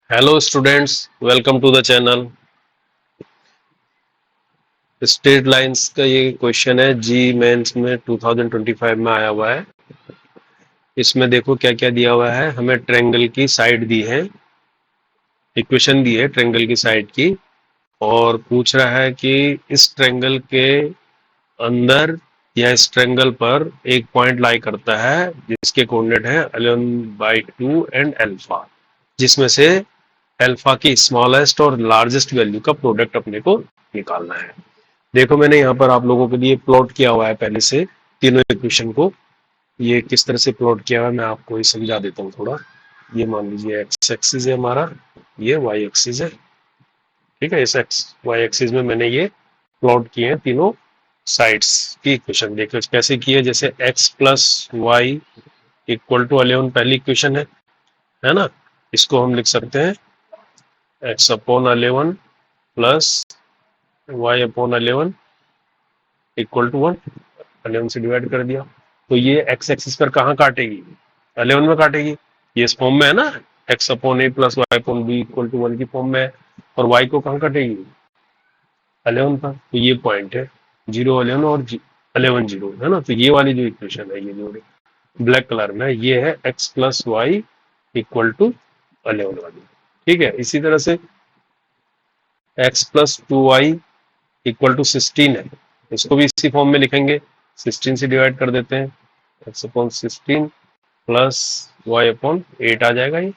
Hello students, welcome to the channel. Straight lines का ये question है, जी मेंस में 2025 में आया हुआ है। इसमें देखो क्या क्या दिया हुआ है। हमें ट्रायंगल की साइड दी है, इक्वेशन दी है ट्रायंगल की साइड की, और पूछ रहा है कि इस ट्रायंगल के अंदर या इस ट्रायंगल पर एक पॉइंट लाई करता है जिसके कोऑर्डिनेट है 11/2 एंड अल्फा, जिसमें से अल्फा की स्मॉलेस्ट और लार्जेस्ट वैल्यू का प्रोडक्ट अपने को निकालना है। देखो मैंने यहाँ पर आप लोगों के लिए प्लॉट किया हुआ है पहले से तीनों इक्वेशन को। ये किस तरह से प्लॉट किया हुआ है मैं आपको ही समझा देता हूँ थोड़ा। ये मान लीजिए एक्स एक्सिस है हमारा, ये वाई एक्सिस है। ठीक है, इस एक्स वाई एक्सिस में मैंने ये प्लॉट किए हैं तीनों साइड्स की इक्वेशन। देखो कैसे किए, जैसे x plus y equal to 11 पहली इक्वेशन है ना। इसको हम लिख सकते हैं x upon 11 plus y upon 11 equal to 1। 11 से डिवाइड कर दिया तो ये एक्स एक्सिस पर कहाँ काटेगी, 11 में काटेगी। ये इस फॉर्म में है ना, x upon a plus y upon b equal to 1 की फॉर्म में है। और वाई को कहाँ काटेगी, 11 पर। तो ये पॉइंट है 0 11 और 11 0, है ना। तो ये वाली जो इक्वेशन है, ये जो ब्लैक कलर में ये है x plus y equal to 11 वाली। ठीक है, इसी तरह से x plus 2y equal to 16 है, इसको भी इसी फॉर्म में लिखेंगे। 16 से डिवाइड कर देते हैं, x upon 16 plus y upon 8 आ जाएगा ये,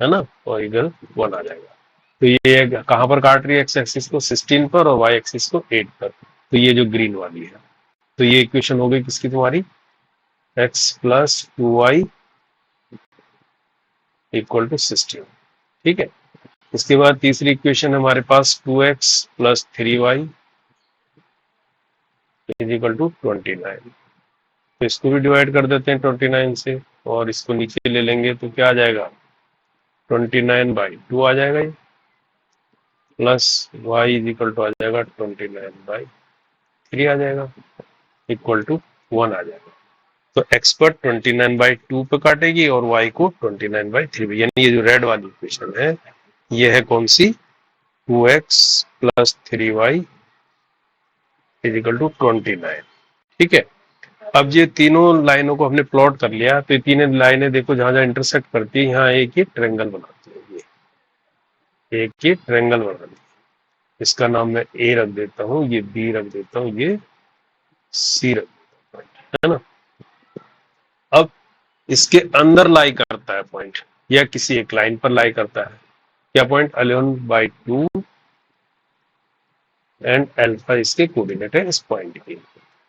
है ना, और इधर 1 आ जाएगा। तो ये कहाँ पर काट रही है एक्स एक्सिस को, 16 पर, और वाई एक्सिस को 8 पर। तो ये जो ग्रीन वाली है, तो ये इक्वेशन हो गई किसकी तुम्हारी, x plus 2y equal to 16। ठीक है, इसके बाद तीसरी इक्वेशन हमारे पास 2x plus 3y is equal to 29। तो इसको भी डिवाइड कर देते हैं 29 से, और इसको नीचे ले लेंगे तो क्या आ जाएगा, 29/2 आ जाएगा ये, plus Y is equal to आ जाएगा 29/3 आ जाएगा, इक्वल टू 1 आ जाएगा। तो एक्स पर 29/2 पे काटेगी और वाई को 29/3 पे। यानी ये जो रेड वाली इक्वेशन है ये है कौन सी, 2x plus 3y is equal to 29। ठीक है, अब ये तीनों लाइनों को हमने प्लॉट कर लिया, तो ये तीनों लाइनें देखो जहां जहां इंटरसेक्ट करती है यहाँ एक ही ट्रायंगल बनाती है, ये एक ही ट्रायंगल बनाती है। इसका नाम मैं ए रख देता हूँ, ये बी रख देता हूँ, ये सी रख देता हूँ, है ना। अब इसके अंदर लाई करता है पॉइंट, या किसी एक लाइन पर लाई करता है क्या पॉइंट, 11/2 एंड अल्फा इसके कोऑर्डिनेट है इस पॉइंट की।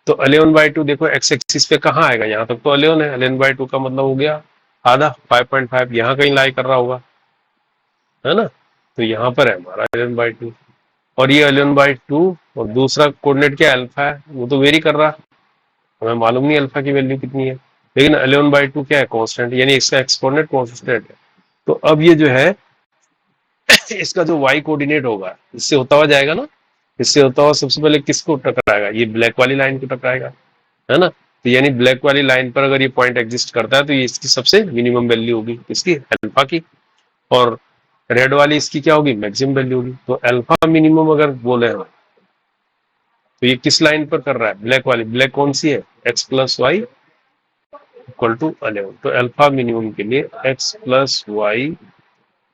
तो 11/2 देखो एक्स एक्सिस पे कहाँ आएगा, यहाँ तक तो 11 है, 11/2 का मतलब हो गया आधा, 5.5 यहाँ कहीं लाई कर रहा होगा, है ना। तो यहाँ पर है हमारा 11/2, और ये 11/2, और दूसरा कोऑर्डिनेट क्या अल्फा है, वो तो वेरी कर रहा, हमें मालूम नहीं अल्फा की वैल्यू कितनी है, लेकिन 11/2 क्या है, कांस्टेंट, यानी इसका एक्स कोऑर्डिनेट कांस्टेंट है। तो अब ये जो है इसका जो वाई कोऑर्डिनेट होगा इससे होता हुआ जाएगा ना, इससे होता हुआ सबसे पहले किसको टकराएगा, ये ब्लैक वाली लाइन को टकराएगा, है ना। तो यानी ब्लैक वाली लाइन पर अगर ये पॉइंट एग्जिस्ट करता है तो ये इसकी सबसे मिनिमम वैल्यू होगी, इसकी अल्फा की, और रेड वाली इसकी क्या होगी, मैक्सिमम वैल्यू होगी। तो अल्फा मिनिमम अगर बोले हम, तो ये किस लाइन पर कर रहा है, ब्लैक वाली। ब्लैक कौन सी है, x plus y equal to 11। तो अल्फा मिनिमम के लिए x plus Y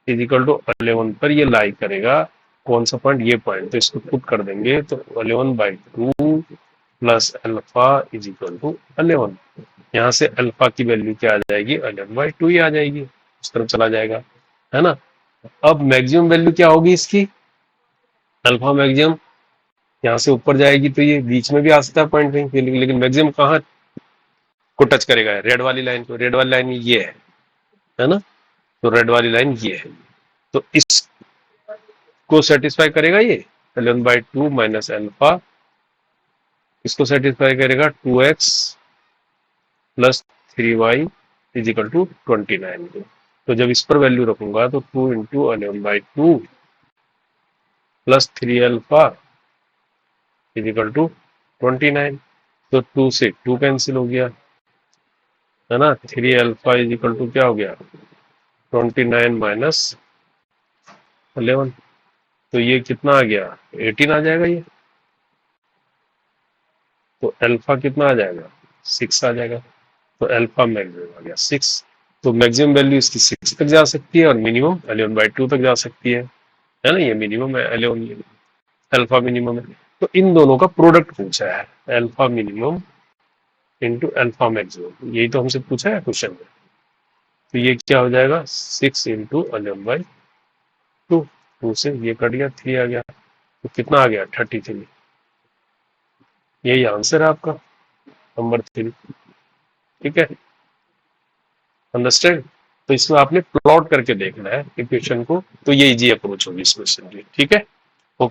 is equal to 11 पर ये लाई करेगा। कौन सा पॉइंट, ये पॉइंट, तो इसको पुट कर देंगे तो 11/2 plus alpha is equal to 11। यहाँ से अल्फा की वैल्यू क्या आ जाएगी, 11/2 ही आ जाएगी, उस तरफ चला जाएगा, है ना। अब मैक्सिमम वैल्यू क्या होगी इसकी, अल्फा मैक्सिमम यहाँ से ऊपर जाएगी तो ये बीच में भी आ सकता है पॉइंट कहीं, लेकिन मैक्सिमम कहाँ को टच करेगा, रेड वाली लाइन को। रेड वाली लाइन ये है ना। तो रेड वाली लाइन ये है, तो इसको सेटिस्फाई करेगा ये 11/2 माइनस अल्फा, इसको सेटिस्फाई करेगा 2x plus 3y is equal to 29 को। तो जब इस पर वैल्यू रखूंगा तो 2 into 11/2 plus 3 alpha is equal to 29। तो 2 से 2 कैंसिल हो गया, है ना। 3 अल्फा इज इक्वल टू क्या हो गया, 29 माइनस 11, तो ये कितना आ गया, 18 आ जाएगा ये। तो अल्फा कितना आ जाएगा, 6 आ जाएगा। तो अल्फा मैक्सिमम आ गया 6। तो मैक्सिमम वैल्यू इसकी 6 तक जा सकती है और मिनिमम 11/2 तक जा सकती है ना। ये मिनिमम है 11, अल्फा मिनिमम है। तो इन दोनों का प्रोडक्ट पूछा है, alpha minimum into alpha maximum, यही तो हमसे पूछा है क्वेश्चन में। तो ये क्या हो जाएगा, 6 इंटू 11/2, 2 से ये कट गया, 3 आ गया, तो कितना आ गया, 33। यही आंसर है आपका, नंबर 3। ठीक है, अंडरस्टैंड। तो इसमें आपने प्लॉट करके देखना है इक्वेशन को, तो ये इजी अप्रोच होगी इस क्वेश्चन की। ठीक है।